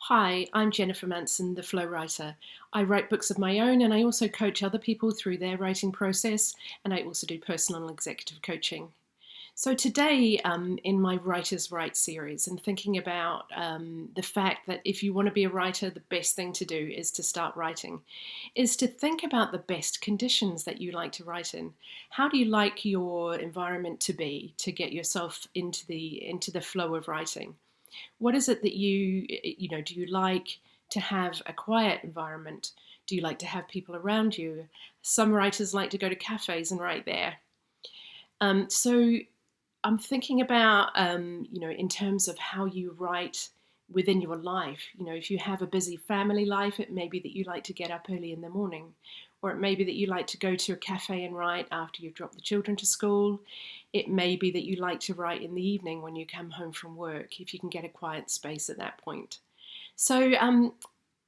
Hi, I'm Jennifer Manson, the Flow Writer. I write books of my own and I also coach other people through their writing process, and I also do personal and executive coaching. So today, in my Writer's Right series, and thinking about the fact that if you want to be a writer, the best thing to do is to start writing, is to think about the best conditions that you like to write in. How do you like your environment to be to get yourself into the flow of writing? What is it that do you like to have a quiet environment? Do you like to have people around you? Some writers like to go to cafes and write there. So I'm thinking about, in terms of how you write within your life. If you have a busy family life, it may be that you like to get up early in the morning, or it may be that you like to go to a cafe and write after you've dropped the children to school. It may be that you like to write in the evening when you come home from work, if you can get a quiet space at that point. So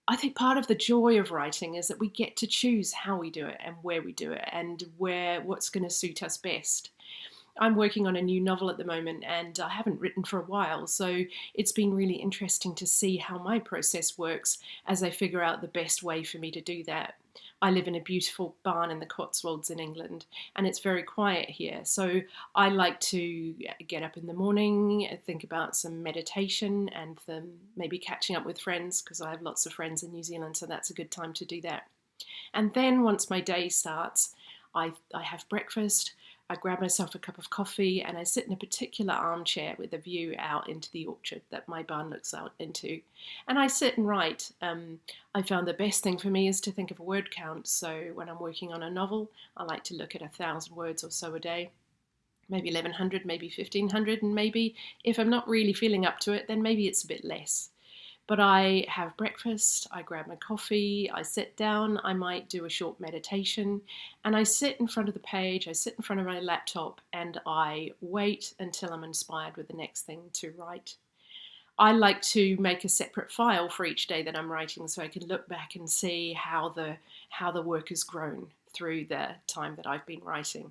I think part of the joy of writing is that we get to choose how we do it and where we do it and what's going to suit us best. I'm working on a new novel at the moment and I haven't written for a while, so it's been really interesting to see how my process works as I figure out the best way for me to do that. I live in a beautiful barn in the Cotswolds in England and it's very quiet here, so I like to get up in the morning, think about some meditation and maybe catching up with friends, because I have lots of friends in New Zealand, so that's a good time to do that. And then once my day starts, I have breakfast, I grab myself a cup of coffee, and I sit in a particular armchair with a view out into the orchard that my barn looks out into. And I sit and write. I found the best thing for me is to think of a word count. So when I'm working on a novel, I like to look at 1,000 words or so a day. Maybe 1,100, maybe 1,500, and maybe if I'm not really feeling up to it, then maybe it's a bit less. But I have breakfast, I grab my coffee, I sit down, I might do a short meditation, and I sit in front of the page, I sit in front of my laptop, and I wait until I'm inspired with the next thing to write. I like to make a separate file for each day that I'm writing so I can look back and see how the work has grown through the time that I've been writing.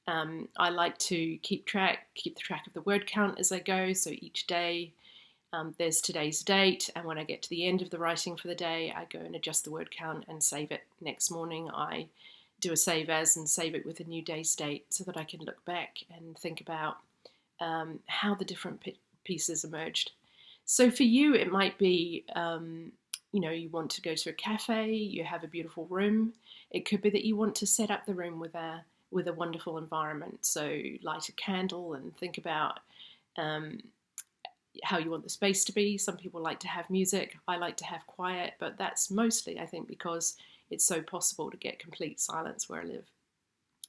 I like to keep the track of the word count as I go, so each day there's today's date, and when I get to the end of the writing for the day, I go and adjust the word count and save it. Next morning, I do a save as and save it with a new day's date so that I can look back and think about how the different pieces emerged. So for you, it might be, you want to go to a cafe, you have a beautiful room. It could be that you want to set up the room with a wonderful environment. So light a candle and think about how you want the space to be. Some people like to have music. I like to have quiet, but that's mostly, I think, because it's so possible to get complete silence where I live.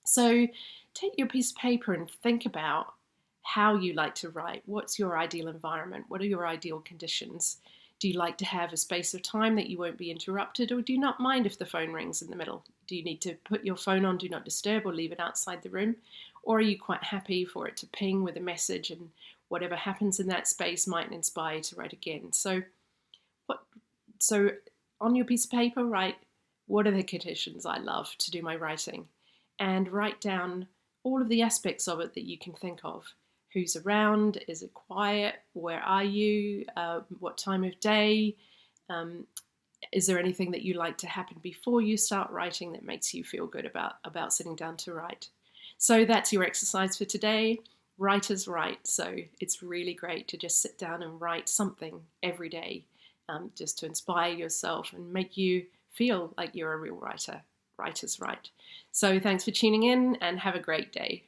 So take your piece of paper and think about how you like to write. What's your ideal environment? What are your ideal conditions? Do you like to have a space of time that you won't be interrupted, or do you not mind if the phone rings in the middle? Do you need to put your phone on Do Not Disturb or leave it outside the room? Or are you quite happy for it to ping with a message, and whatever happens in that space might inspire you to write again? So on your piece of paper, write, what are the conditions I love to do my writing? And write down all of the aspects of it that you can think of. Who's around? Is it quiet? Where are you? What time of day? Is there anything that you like to happen before you start writing that makes you feel good about sitting down to write? So that's your exercise for today. Writer's right. So it's really great to just sit down and write something every day, just to inspire yourself and make you feel like you're a real writer. Writer's right. So thanks for tuning in and have a great day.